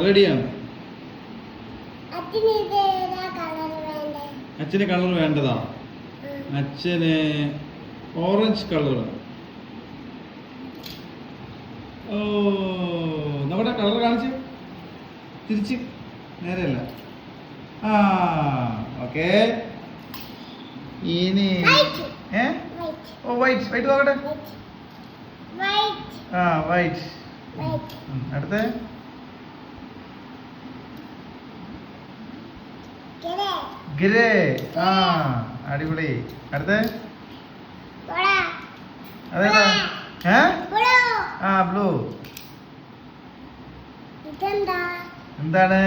റെഡിയാണ്. അച്ഛന് കളർ വേണ്ടതാ. അച്ഛന് ഓറഞ്ച് കളർ. ഓ, നമ്മുടെ കളർ കാണിച്ച് തിരിച്ച് നേരെയല്ല. ആ, ഓക്കെ. ഇനി ഓ വൈറ്റ്. വൈറ്റ് നോക്കട്ടെ. ആ, വൈറ്റ്. അടുത്ത ഗ്രേ. ആ, അടിപൊളി. അടുത്ത അതേതാ? ആ, ബ്ലൂ. എന്താണ്?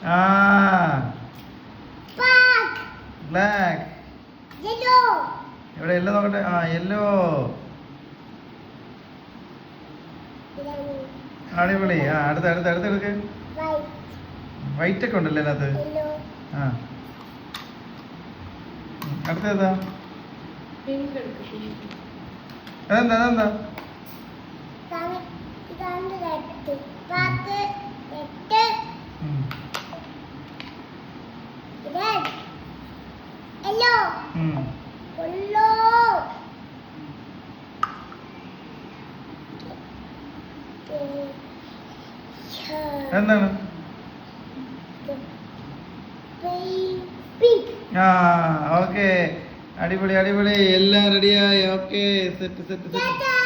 ആ, ബ്ലാക്ക്. ഇവിടെ യെല്ലോ നോക്കട്ടെ. ആ, യെല്ലോ. അടിപൊളി. ആ, അടുത്ത എടുക്ക്. വൈറ്റ് ഒക്കെ ഉണ്ടല്ലേ അതിനകത്ത്. ആ, അടുത്തേതാ? അതെന്താ? എന്താണ്? ആ, ഓക്കെ. അടിപൊളി. എല്ലാം റെഡിയായി. Okay, set.